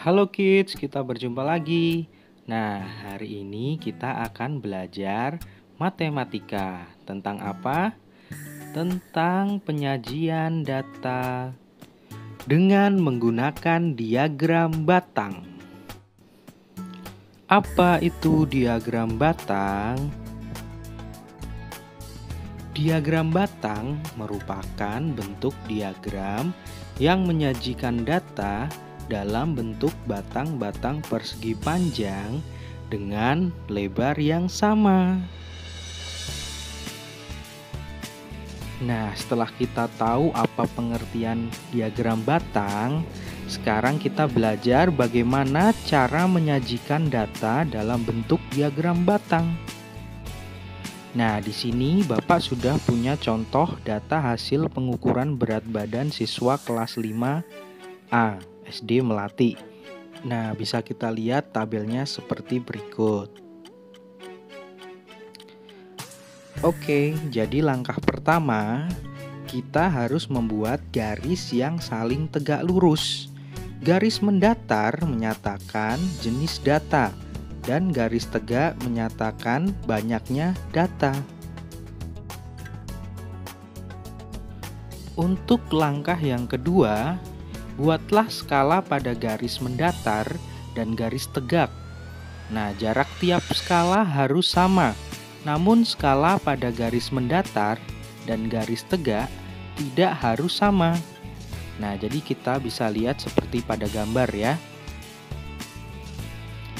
Halo kids, kita berjumpa lagi. Nah, hari ini kita akan belajar matematika. Tentang apa? Tentang penyajian data dengan menggunakan diagram batang. Apa itu diagram batang? Diagram batang merupakan bentuk diagram yang menyajikan data dalam bentuk batang-batang persegi panjang dengan lebar yang sama. Nah, setelah kita tahu apa pengertian diagram batang, sekarang kita belajar bagaimana cara menyajikan data dalam bentuk diagram batang. Nah, di sini Bapak sudah punya contoh data hasil pengukuran berat badan siswa kelas 5A SD Melati. Nah, bisa kita lihat tabelnya seperti berikut. Oke, jadi langkah pertama, kita harus membuat garis yang saling tegak lurus. Garis mendatar menyatakan jenis data, dan garis tegak menyatakan banyaknya data. Untuk langkah yang kedua, buatlah skala pada garis mendatar dan garis tegak. Nah, jarak tiap skala harus sama, namun skala pada garis mendatar dan garis tegak tidak harus sama. Nah, jadi kita bisa lihat seperti pada gambar ya.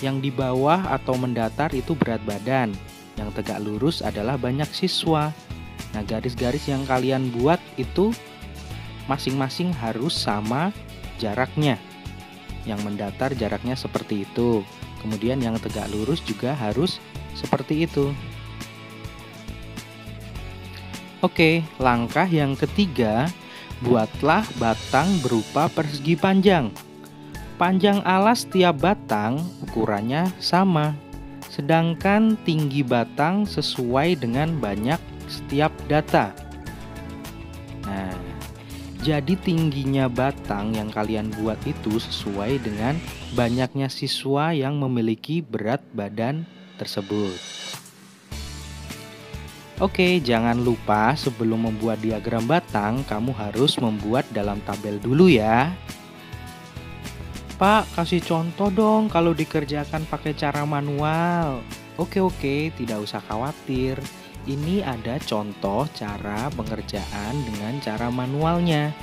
Yang di bawah atau mendatar itu berat badan, yang tegak lurus adalah banyak siswa. Nah, garis-garis yang kalian buat itu masing-masing harus sama jaraknya. Yang mendatar jaraknya seperti itu. Kemudian yang tegak lurus juga harus seperti itu. Oke, langkah yang ketiga, buatlah batang berupa persegi panjang. Panjang alas tiap batang ukurannya sama, sedangkan tinggi batang sesuai dengan banyak setiap data. Nah, jadi tingginya batang yang kalian buat itu sesuai dengan banyaknya siswa yang memiliki berat badan tersebut. Oke, jangan lupa sebelum membuat diagram batang, kamu harus membuat dalam tabel dulu ya. Pak, kasih contoh dong kalau dikerjakan pakai cara manual. Oke, tidak usah khawatir. Ini ada contoh cara pengerjaan dengan cara manualnya.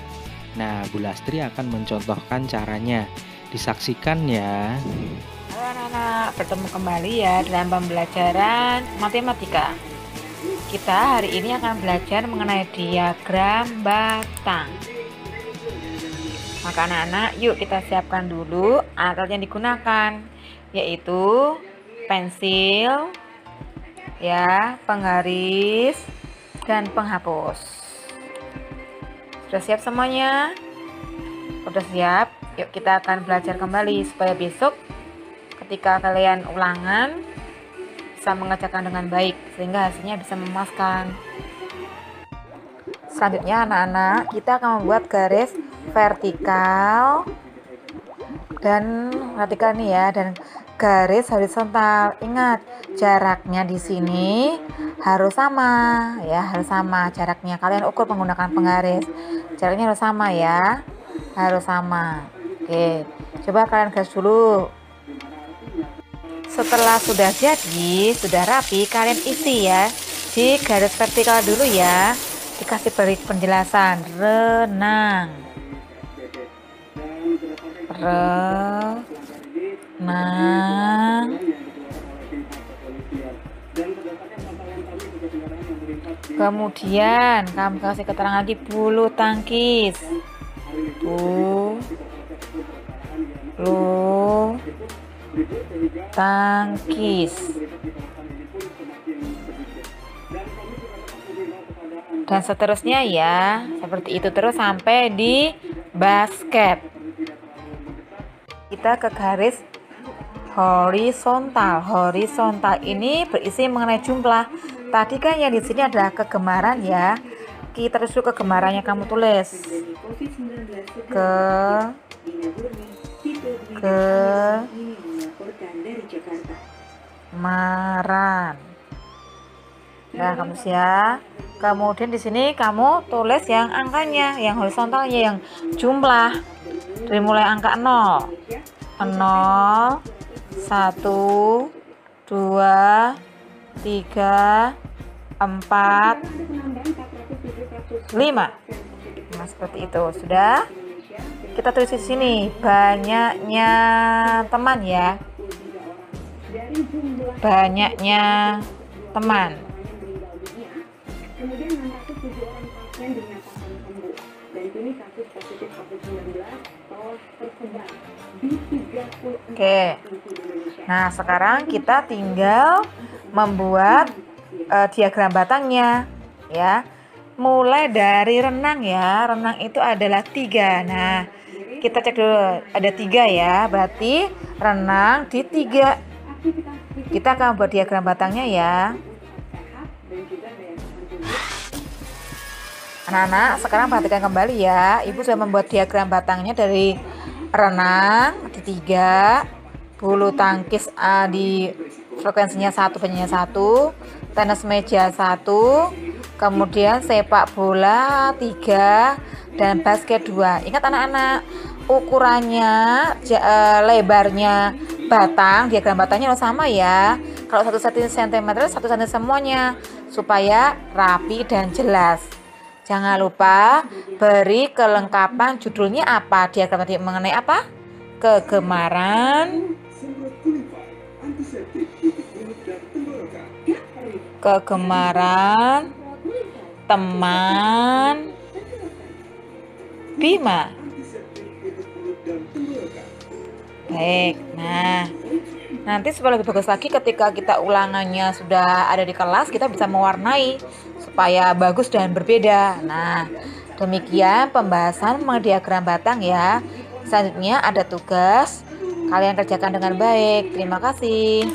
Nah, Bu Lastri akan mencontohkan caranya. Disaksikan ya. Halo anak-anak, bertemu kembali ya dalam pembelajaran matematika. Kita hari ini akan belajar mengenai diagram batang. Maka anak-anak, yuk kita siapkan dulu alat yang digunakan, yaitu pensil, ya, penggaris, dan penghapus. Sudah siap semuanya? Sudah siap? Yuk kita akan belajar kembali supaya besok ketika kalian ulangan bisa mengerjakan dengan baik sehingga hasilnya bisa memuaskan. Selanjutnya anak-anak, kita akan membuat garis vertikal dan vertikal nih ya, dan garis horizontal. Ingat, jaraknya di sini harus sama ya, harus sama jaraknya. Kalian ukur menggunakan penggaris. Jaraknya harus sama ya. Harus sama. Oke, coba kalian garis dulu. Setelah sudah jadi, sudah rapi, kalian isi ya di garis vertikal dulu ya. Dikasih beri penjelasan renang. Kemudian kamu kasih keterangan lagi bulu tangkis. Bulu tangkis. Dan seterusnya ya, seperti itu terus sampai di basket. Kita ke garis horizontal. Horizontal ini berisi mengenai jumlah. Tadi kan yang di sini adalah kegemaran ya. Kita terus kegemarannya kamu tulis. Kemaran. Nah, kamu ya. Kemudian di sini kamu tulis yang angkanya, yang horizontalnya, yang jumlah. Dari mulai angka 0. 0, 1, 2, 3, 4, 5. Nah, seperti itu. Sudah? Kita tulis di sini banyaknya teman ya. Banyaknya teman. Oke. Nah, sekarang kita tinggal membuat diagram batangnya ya. Mulai dari renang ya. Renang itu adalah 3. Nah, kita cek dulu ada 3 ya. Berarti renang di 3. Kita akan buat diagram batangnya ya. Anak-anak, sekarang perhatikan kembali ya. Ibu sudah membuat diagram batangnya dari renang di 3, bulu tangkis di frekuensinya 1, banyak 1, tenis meja 1, kemudian sepak bola 3, dan basket 2. Ingat anak-anak, ukurannya lebarnya batang, diagram batangnya sama ya. Kalau 1 cm, 1 cm semuanya, supaya rapi dan jelas. Jangan lupa beri kelengkapan judulnya apa, diagram tadi mengenai apa? Kegemaran teman Bima. Baik, nah nanti supaya lebih bagus lagi ketika kita ulangannya sudah ada di kelas, kita bisa mewarnai supaya bagus dan berbeda. Nah, demikian pembahasan mengenai diagram batang ya. Selanjutnya ada tugas, kalian kerjakan dengan baik. Terima kasih.